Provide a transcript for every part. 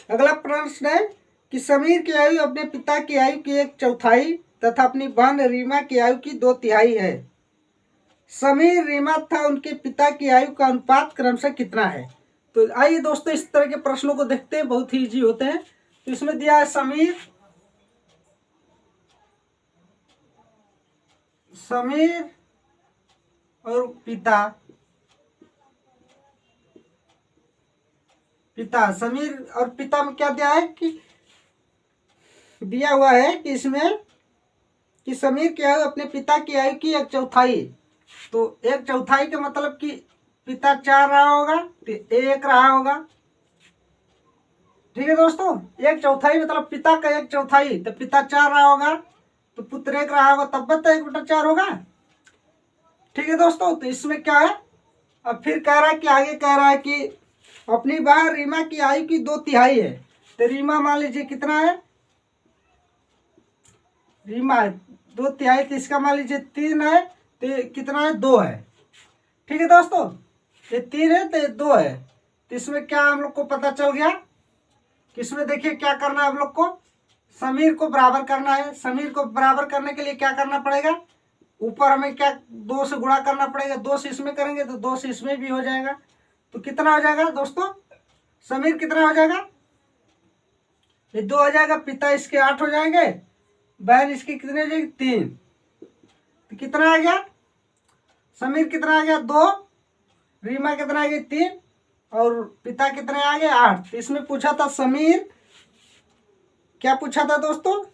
अगला प्रश्न है कि समीर की आयु अपने पिता की आयु की 1/4 तथा अपनी बहन रीमा की आयु की 2/3 है। समीर, रीमा तथा उनके पिता की आयु का अनुपात क्रमशः कितना है। तो आइए दोस्तों इस तरह के प्रश्नों को देखते हैं, बहुत ही इजी होते हैं। तो इसमें दिया है समीर और पिता समीर और पिता में क्या दिया है कि दिया हुआ है कि इसमें कि समीर की आयु अपने पिता की आयु की 1/4। तो 1/4 का मतलब कि पिता 4 रहा होगा तो 1 रहा होगा। ठीक है दोस्तों, 1/4 मतलब पिता का 1/4, तो पिता 4 रहा होगा तो पुत्र 1 रहा होगा, तब तो 1/4 होगा। ठीक है दोस्तों, तो इसमें क्या है, अब फिर कह रहा है कि आगे कह रहा है कि अपनी बहन रीमा की आयु की 2/3 है। तो रीमा मान लीजिए कितना है, रीमा 2/3, तो इसका मान लीजिए 3 है, तो कितना है, 2 है। ठीक है दोस्तों, ये 3 है तो ये 2 है। तो इसमें क्या हम लोग को पता चल गया कि इसमें देखिए क्या करना है हम लोग को, समीर को बराबर करना है। समीर को बराबर करने के लिए क्या करना पड़ेगा, ऊपर हमें क्या 2 से गुणा करना पड़ेगा। 2 से इसमें करेंगे तो 2 से इसमें भी हो जाएगा। तो कितना हो जाएगा दोस्तों, समीर कितना हो जाएगा, ये 2 हो जाएगा, पिता इसके 8 हो जाएंगे, बहन इसकी कितने हो जाएगी, 3। तो कितना आ गया, समीर कितना आ गया, 2, रीमा कितना आ गया, 3, और पिता कितने आ गए, 8। तो इसमें पूछा था समीर, क्या पूछा था दोस्तों,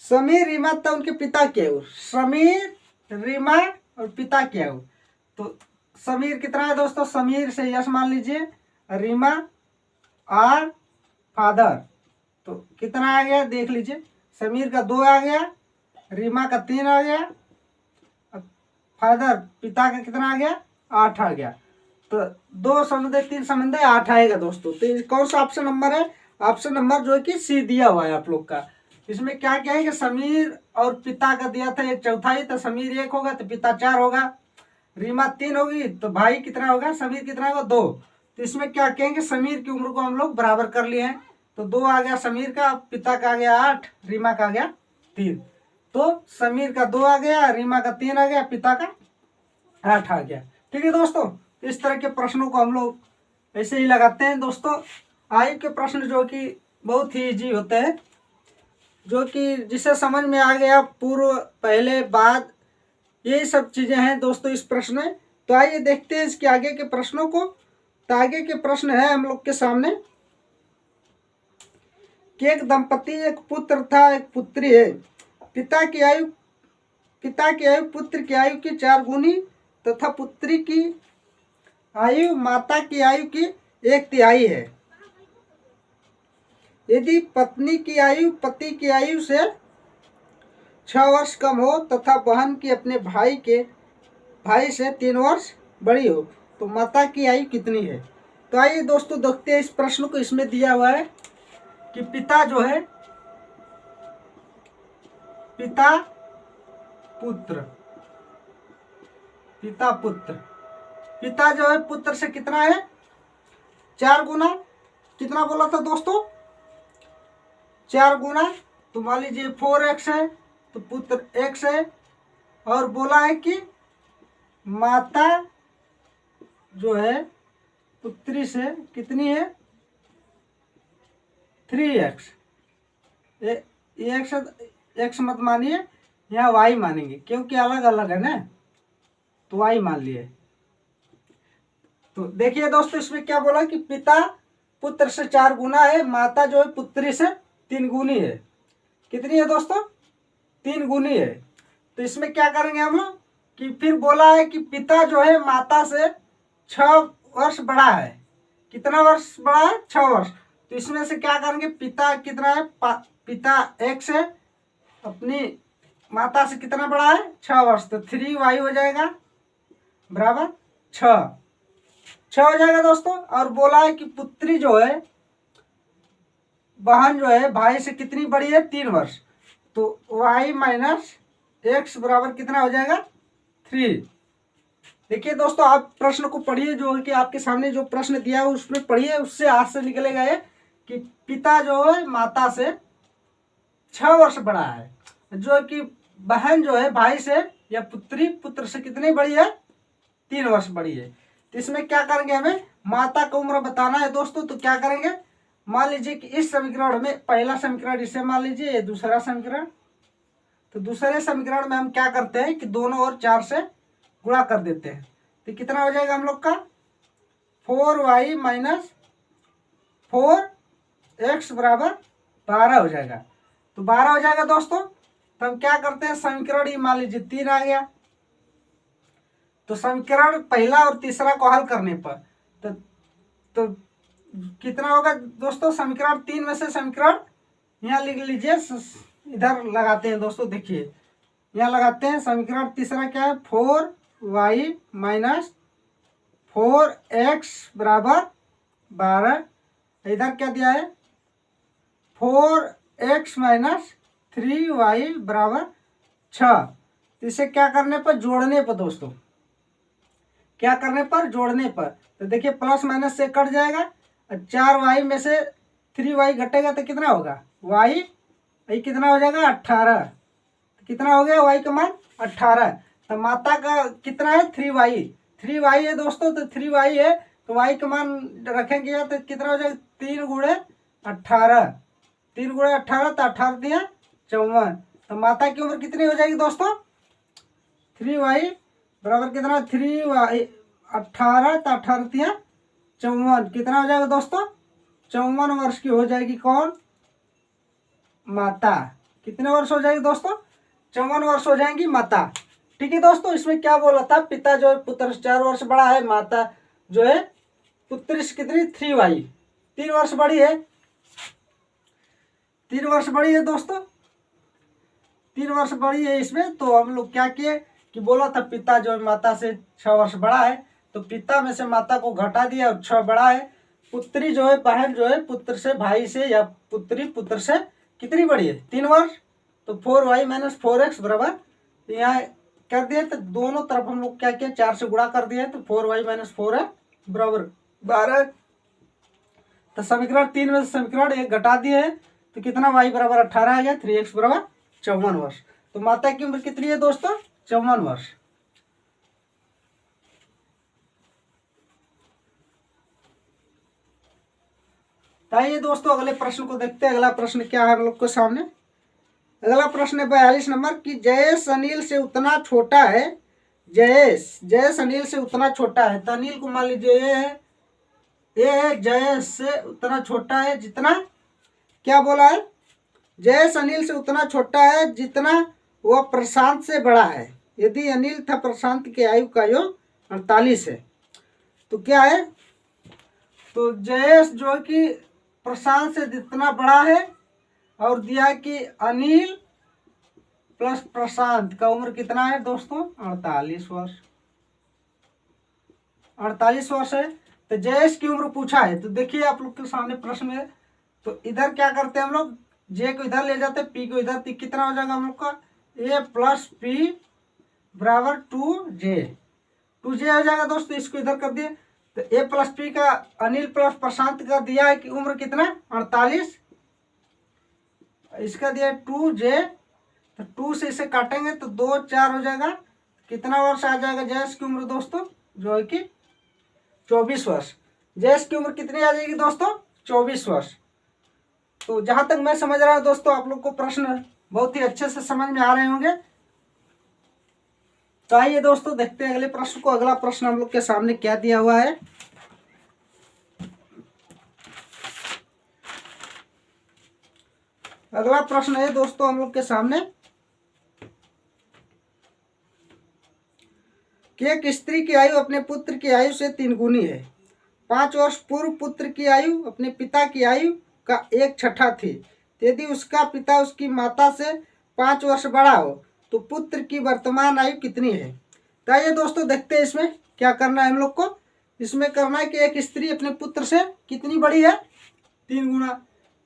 समीर, रीमा था उनके पिता की आयु, समीर, रीमा और पिता की आयु। तो समीर कितना है दोस्तों, समीर से यस मान लीजिए, रीमा आर फादर, तो कितना आ गया देख लीजिए, समीर का 2 आ गया, रीमा का 3 आ गया, फादर पिता का कितना आ गया, 8 आ गया। तो 2 समझे 3 समझे 8 आएगा दोस्तों। तो कौन सा ऑप्शन नंबर है, ऑप्शन नंबर जो है कि सी दिया हुआ है आप लोग का। इसमें क्या क्या है कि समीर और पिता का दिया था 1/4, तो समीर 1 होगा तो पिता 4 होगा, रीमा 3 होगी तो भाई कितना होगा, समीर कितना होगा, 2। तो इसमें क्या कहेंगे, समीर की उम्र को हम लोग बराबर कर लिए हैं। तो 2 आ गया समीर का, पिता का आ गया 8, रीमा का आ गया 3। तो समीर का 2 आ गया, रीमा का 3 आ गया, पिता का 8 आ गया। ठीक है दोस्तों, इस तरह के प्रश्नों को हम लोग ऐसे ही लगाते हैं दोस्तों। आयु के प्रश्न जो कि बहुत ही इजी होते हैं, जो कि जिसे समझ में आ गया, पूर्व पहले बाद यही सब चीजें हैं दोस्तों इस प्रश्न में। तो आइए देखते हैं इसके आगे के प्रश्नों को। तो आगे के प्रश्न है हम लोग के सामने कि एक दंपति, एक पुत्र था एक पुत्री है, पिता की आयु पुत्र की आयु की 4 गुनी तथा पुत्री की आयु माता की आयु की 1/3 है। यदि पत्नी की आयु पति की आयु से 6 वर्ष कम हो तथा बहन की अपने भाई से 3 वर्ष बड़ी हो तो माता की आयु कितनी है। तो आइए दोस्तों देखते हैं इस प्रश्न को। इसमें दिया हुआ है कि पिता जो है, पिता पुत्र, पिता जो है पुत्र से कितना है, 4 गुना, कितना बोला था दोस्तों, 4 गुना। तो मान लीजिए 4x है तो पुत्र x है, और बोला है कि माता जो है पुत्री से कितनी है, 3x। x मत मानिए, यहाँ y मानेंगे क्योंकि अलग अलग है ना, तो y मान लिए। तो देखिए दोस्तों इसमें क्या बोला कि पिता पुत्र से 4 गुना है, माता जो है पुत्री से 3 गुनी है। कितनी है दोस्तों, 3 गुनी है। तो इसमें क्या करेंगे हम लोग कि फिर बोला है कि पिता जो है माता से 6 वर्ष बड़ा है। कितना वर्ष बड़ा है, 6 वर्ष। तो इसमें से क्या करेंगे, पिता कितना है, पिता x है, अपनी माता से कितना बड़ा है, 6 वर्ष, तो 3y हो जाएगा बराबर 6 हो जाएगा दोस्तों। और बोला है कि पुत्री जो है, बहन जो है भाई से कितनी बड़ी है, 3 वर्ष, तो y माइनस x बराबर कितना हो जाएगा, 3। देखिए दोस्तों, आप प्रश्न को पढ़िए, जो कि आपके सामने जो प्रश्न दिया है उसमें पढ़िए, उससे आज से निकलेगा ये कि पिता जो है माता से 6 वर्ष बड़ा है, जो कि बहन जो है भाई से या पुत्री पुत्र से कितनी बड़ी है, 3 वर्ष बड़ी है। तो इसमें क्या करेंगे, हमें माता का उम्र बताना है दोस्तों। तो क्या करेंगे, मान लीजिए कि इस समीकरण में पहला समीकरण इसे मान लीजिए, ये दूसरा समीकरण। तो दूसरे समीकरण में हम क्या करते हैं कि दोनों ओर 4 से गुणा कर देते हैं। तो कितना हो जाएगा हम लोग का, 4y माइनस 4x बराबर 12 हो जाएगा। तो 12 हो जाएगा दोस्तों। तो हम क्या करते हैं, समीकरण ही मान लीजिए 3 आ गया। तो समीकरण पहला और तीसरा को हल करने पर तो कितना होगा दोस्तों, समीकरण 3 में से समीकरण यहाँ लिख लीजिए, इधर लगाते हैं दोस्तों। देखिए यहाँ लगाते हैं, समीकरण तीसरा क्या है, 4y माइनस 4x बराबर 12। इधर क्या दिया है, 4x माइनस 3y बराबर 6। इसे क्या करने पर, जोड़ने पर दोस्तों, क्या करने पर, जोड़ने पर। तो देखिए प्लस माइनस से कट जाएगा, 4y में से 3y घटेगा तो कितना होगा, y कितना हो जाएगा, 18। तो कितना हो गया, y का मान 18। तो माता का कितना है, 3y है दोस्तों। तो 3y है, तो y का मान रखेंगे या तो कितना हो जाएगा, 3 गुणे 18। 3 गुणे 18 तो 18 दिया 54। तो माता की उम्र कितनी हो जाएगी दोस्तों, 3y बराबर कितना, 3y 18 तो 18 दिया 54। कितना हो जाएगा दोस्तों, 54 वर्ष की हो जाएगी कौन, माता। कितने वर्ष हो जाएगी दोस्तों, 54 वर्ष हो जाएंगी माता। ठीक है दोस्तों, इसमें क्या बोला था, पिता जो है पुत्र से 4 वर्ष बड़ा है, माता जो है पुत्री से कितनी, 3y 3 वर्ष बड़ी है, 3 वर्ष बड़ी है दोस्तों, 3 वर्ष बड़ी है इसमें। तो हम लोग क्या किए कि बोला था पिता जो है माता से 6 वर्ष बड़ा है, तो पिता में से माता को घटा दिया और 6 बड़ा है। पुत्री जो है बहन जो है पुत्र से भाई से या पुत्री पुत्र से कितनी बड़ी है, 3 वर्ष। तो 4y माइनस 4x बराबर, यहाँ कर दिया। तो दोनों तरफ हम लोग क्या किया, 4 से गुणा कर दिया। तो 4y माइनस 4x बराबर 12। तो समीकरण 3 में से समीकरण 1 घटा दिए है, तो कितना y बराबर 18 आ गया, 3x बराबर 54 वर्ष। तो माता की उम्र कितनी है दोस्तों, 54 वर्ष। आइए दोस्तों अगले प्रश्न को देखते हैं। अगला प्रश्न क्या है हम लोग के सामने, अगला प्रश्न है 42 नंबर की, जयेश अनिल से उतना छोटा है, जयेश अनिल से उतना छोटा है। तो अनिल को मान लीजिए ये है जयेश से उतना छोटा है जितना, क्या बोला है, जयेश अनिल से उतना छोटा है जितना वह प्रशांत से बड़ा है, यदि अनिल था प्रशांत की आयु का योग 48 है। तो क्या है, तो जयेश जो कि प्रशांत से जितना बड़ा है, और दिया कि अनिल प्लस प्रशांत का उम्र कितना है दोस्तों, 48 वर्ष। 48 वर्ष है। तो जयेश की उम्र पूछा है। तो देखिए आप लोग के सामने प्रश्न है, तो इधर क्या करते हैं हम लोग, जे को इधर ले जाते हैं, पी को इधर, तो कितना हो जाएगा हम लोग का, ए प्लस पी बराबर 2j हो जाएगा दोस्तों। इसको इधर कर दिए। तो ए प्लस पी का अनिल प्लस प्रशांत का दिया है कि उम्र कितना, 48। इसका दिया 2j। तो 2 से इसे काटेंगे तो 2 4 हो जाएगा। कितना वर्ष आ जाएगा जयेश की उम्र दोस्तों, जो है कि 24 वर्ष। जयेश की उम्र कितनी आ जाएगी दोस्तों, 24 वर्ष। तो जहां तक मैं समझ रहा हूं दोस्तों, आप लोग को प्रश्न बहुत ही अच्छे से समझ में आ रहे होंगे। तो आइए दोस्तों देखते हैं अगले प्रश्न को। अगला प्रश्न हम लोग के सामने क्या दिया हुआ है, अगला प्रश्न है दोस्तों हम लोग के सामने कि एक स्त्री की आयु अपने पुत्र की आयु से 3 गुनी है। 5 वर्ष पूर्व पुत्र की आयु अपने पिता की आयु का 1/6 थी। यदि उसका पिता उसकी माता से 5 वर्ष बड़ा हो तो पुत्र की वर्तमान आयु कितनी है। तो आइए दोस्तों देखते हैं इसमें क्या करना है हम लोग को। इसमें करना है कि एक स्त्री अपने पुत्र से कितनी बड़ी है, 3 गुना।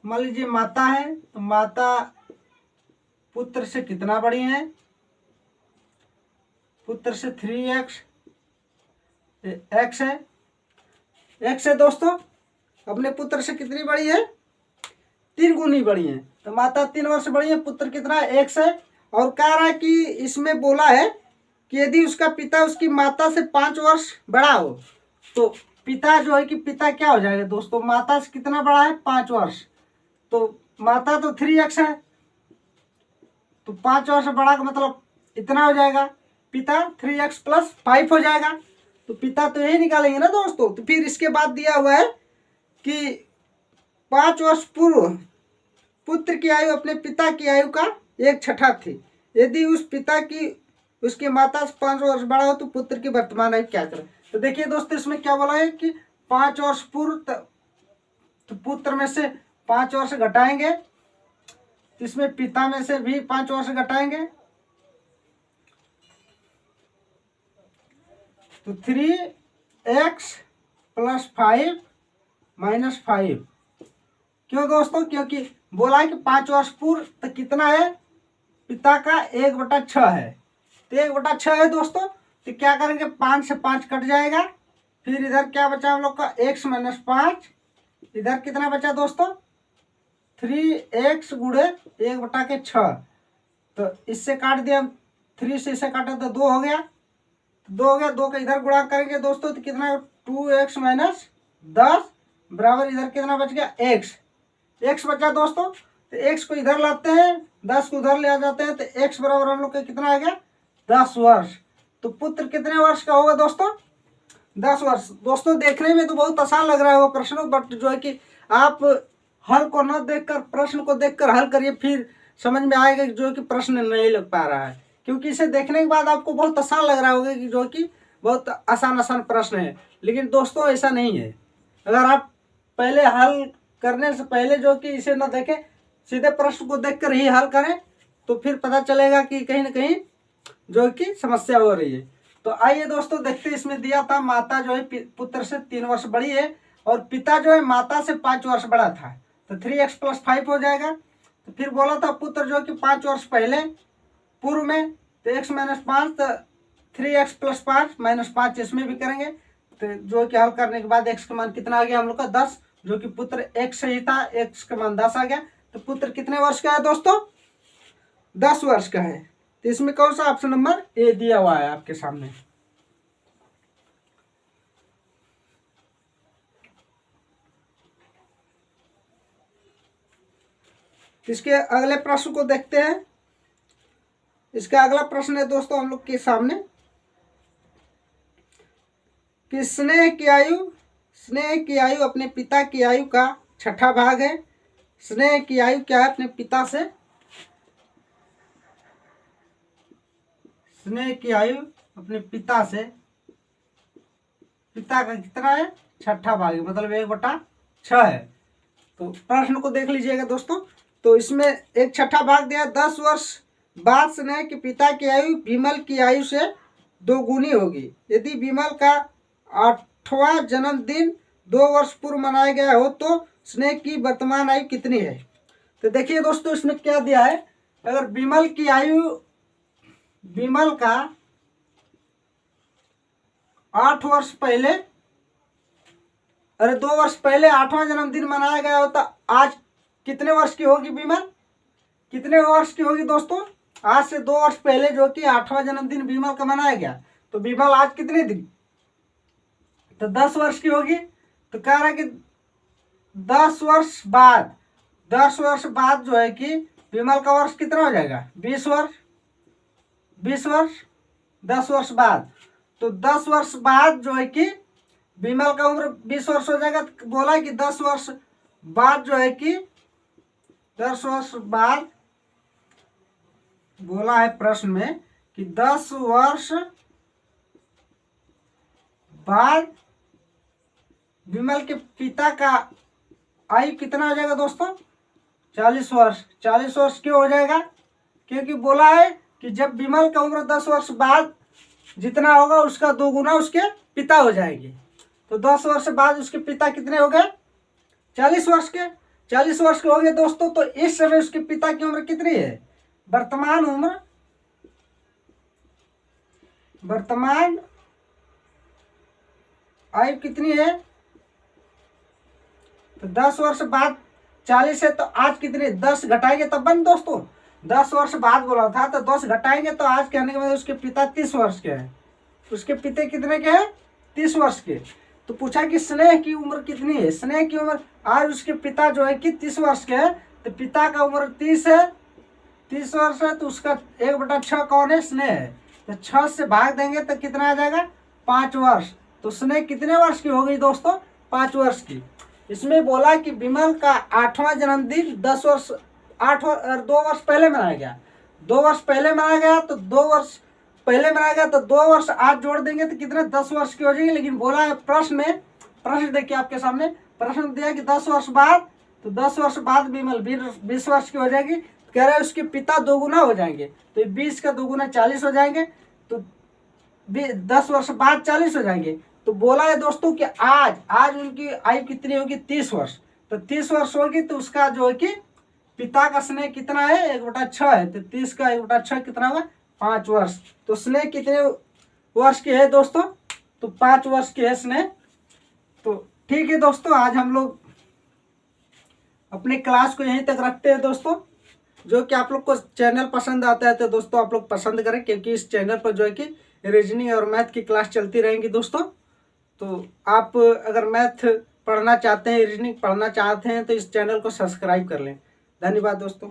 मान लीजिए माता है, तो माता पुत्र से कितना बड़ी है, पुत्र से 3x एक्स है, एक्स है दोस्तों, अपने पुत्र से कितनी बड़ी है, 3 गुनी बड़ी है। तो माता 3 वर्ष बड़ी है, पुत्र कितना है, एक्स है। और कह रहा है कि इसमें बोला है कि यदि उसका पिता उसकी माता से 5 वर्ष बड़ा हो तो पिता जो है कि पिता क्या हो जाएगा दोस्तों, माता से कितना बड़ा है, 5 वर्ष। तो माता तो 3x है, तो 5 वर्ष बड़ा का मतलब इतना हो जाएगा, पिता 3x + 5 हो जाएगा। तो पिता तो यही निकालेंगे ना दोस्तों। तो फिर इसके बाद दिया हुआ है कि 5 वर्ष पूर्व पुत्र की आयु अपने पिता की आयु का 1/6 थी। यदि उस पिता की उसकी माता से 5 वर्ष बड़ा हो तो पुत्र की वर्तमान आयु क्या करें। तो देखिए दोस्तों, इसमें क्या बोला है कि 5 वर्ष पूर्व तो पुत्र में से 5 वर्ष घटाएंगे, इसमें पिता में से भी 5 वर्ष घटाएंगे, तो 3x + 5 - 5। क्यों दोस्तों, क्योंकि बोला है कि 5 वर्ष पूर्व तो कितना है, पिता का 1/6 है। तो 1/6 है दोस्तों। तो क्या करेंगे, 5 से 5 कट जाएगा, फिर इधर क्या बचा हम लोग का, x - 5। इधर कितना बचा दोस्तों, 3x × 1/6। तो इससे काट दिया, 3 से इसे काटा तो 2 हो गया, 2 हो गया, 2 का इधर गुणा करेंगे दोस्तों तो कितना, 2x - 10 बराबर इधर कितना बच गया, x बचा दोस्तों। तो x को इधर लाते हैं, 10 को उधर ले आ जाते हैं, तो x बराबर हम लोग का कितना आ गया, 10 वर्ष। तो पुत्र कितने वर्ष का होगा दोस्तों, 10 वर्ष। दोस्तों देखने में तो बहुत आसान लग रहा है वो प्रश्न, बट जो है कि आप हल को न देखकर प्रश्न को देखकर हल करिए, फिर समझ में आएगा कि जो है कि प्रश्न नहीं लग पा रहा है। क्योंकि इसे देखने के बाद आपको बहुत आसान लग रहा होगा कि जो कि बहुत आसान प्रश्न है, लेकिन दोस्तों ऐसा नहीं है। अगर आप पहले हल करने से पहले जो कि इसे न देखें, सीधे प्रश्न को देखकर ही हल करें, तो फिर पता चलेगा कि कहीं ना कहीं जो कि समस्या हो रही है। तो आइए दोस्तों देखते हैं, इसमें दिया था माता जो है पुत्र से 3 वर्ष बड़ी है और पिता जो है माता से 5 वर्ष बड़ा था, तो 3x + 5 हो जाएगा। तो फिर बोला था पुत्र जो कि 5 वर्ष पहले पूर्व में, तो x - 5, तो 3x + 5 - 5 इसमें भी करेंगे। तो जो कि हल करने के बाद x का मान कितना आ गया हम लोग का, 10, जो कि पुत्र x सही था, x का मान 10 आ गया। तो पुत्र कितने वर्ष का है दोस्तों, 10 वर्ष का है। तो इसमें कौन सा ऑप्शन नंबर ए दिया हुआ है आपके सामने। इसके अगले प्रश्न को देखते हैं। इसका अगला प्रश्न है दोस्तों हम लोग के सामने कि स्नेह की आयु अपने पिता की आयु का 6ठा भाग है। स्नेह की आयु क्या है अपने पिता से, स्नेह की आयु अपने पिता से, पिता का कितना है, 6ठा भाग है, मतलब 1/6 है। तो प्रश्न को देख लीजिएगा दोस्तों। तो इसमें 1/6 भाग दिया, 10 वर्ष बाद स्नेह के पिता की आयु विमल की आयु से 2 गुनी होगी। यदि विमल का 8वां जन्मदिन 2 वर्ष पूर्व मनाया गया हो तो स्नेह की वर्तमान आयु कितनी है। तो देखिए दोस्तों, इसमें क्या दिया है, अगर विमल की आयु, विमल का 8 वर्ष पहले, अरे 2 वर्ष पहले 8वां जन्मदिन मनाया गया हो तो आज कितने वर्ष की होगी विमल, कितने वर्ष की होगी दोस्तों, आज से 2 वर्ष पहले जो कि 8वां जन्मदिन विमल का मनाया गया, तो विमल आज कितने दिन, तो 10 वर्ष की होगी। तो कह रहा है कि 10 वर्ष बाद, 10 वर्ष बाद जो है कि विमल का वर्ष कितना हो जाएगा, 20 वर्ष, 20 वर्ष 10 वर्ष बाद। तो 10 वर्ष बाद जो है कि विमल का उम्र 20 वर्ष हो जाएगा। तो बोला है कि 10 वर्ष बाद जो है कि 10 वर्ष बाद, बोला है प्रश्न में कि 10 वर्ष बाद विमल के पिता का आयु कितना हो जाएगा दोस्तों, 40 वर्ष। 40 वर्ष क्यों हो जाएगा, क्योंकि बोला है कि जब विमल का उम्र 10 वर्ष बाद जितना होगा उसका 2 गुना उसके पिता हो जाएंगे। तो 10 वर्ष बाद उसके पिता कितने हो गए, 40 वर्ष के, 40 वर्ष के हो गए दोस्तों। तो इस समय उसके पिता की उम्र कितनी है, वर्तमान उम्र, वर्तमान आयु कितनी है, तो 10 वर्ष बाद 40 है, तो आज कितनी 10 घटाएंगे तब बन दोस्तों, 10 वर्ष बाद बोला था तो 10 घटाएंगे तो आज कहने के बाद उसके पिता 30 वर्ष के हैं, उसके पिता कितने के हैं 30 वर्ष के। तो पूछा कि स्नेह की उम्र कितनी है, स्नेह की उम्र आज उसके पिता जो है कि 30 वर्ष के है, तो पिता का उम्र 30 है, 30 वर्ष है, तो उसका 1/6 कौन है, स्नेह है। तो 6 से भाग देंगे तो कितना आ जाएगा 5 वर्ष। तो स्नेह कितने वर्ष की हो गई दोस्तों, 5 वर्ष की। इसमें बोला कि विमल का 8वां जन्मदिन 10 वर्ष 2 वर्ष पहले मनाया गया, 2 वर्ष पहले मनाया गया, तो 2 वर्ष पहले मनाया गया, तो 2 वर्ष आज जोड़ देंगे तो कितने 10 वर्ष की हो जाएगी। लेकिन बोला है प्रश्न में, प्रश्न देखिए आपके सामने प्रश्न दिया कि 10 वर्ष बाद, तो 10 वर्ष बाद विमल 20 वर्ष की हो जाएगी। कह रहे हैं उसके पिता 2 गुना हो जाएंगे, तो 20 का 2 गुना 40 हो जाएंगे, तो 10 वर्ष बाद 40 हो जाएंगे। तो बोला है दोस्तों कि आज उनकी आयु कितनी होगी 30 वर्ष, तो 30 वर्ष होगी, तो उसका जो है कि पिता का स्नेह कितना है 1/6 है, तो 30 का 1/6 कितना होगा 5 वर्ष। तो स्नेह कितने वर्ष के है दोस्तों, तो 5 वर्ष के है स्नेह। तो ठीक है दोस्तों, आज हम लोग अपने क्लास को यहीं तक रखते हैं दोस्तों। जो कि आप लोग को चैनल पसंद आता है तो दोस्तों आप लोग पसंद करें, क्योंकि इस चैनल पर जो है कि रीजनिंग और मैथ की क्लास चलती रहेंगी दोस्तों। तो आप अगर मैथ पढ़ना चाहते हैं, रीजनिंग पढ़ना चाहते हैं, तो इस चैनल को सब्सक्राइब कर लें। धन्यवाद दोस्तों।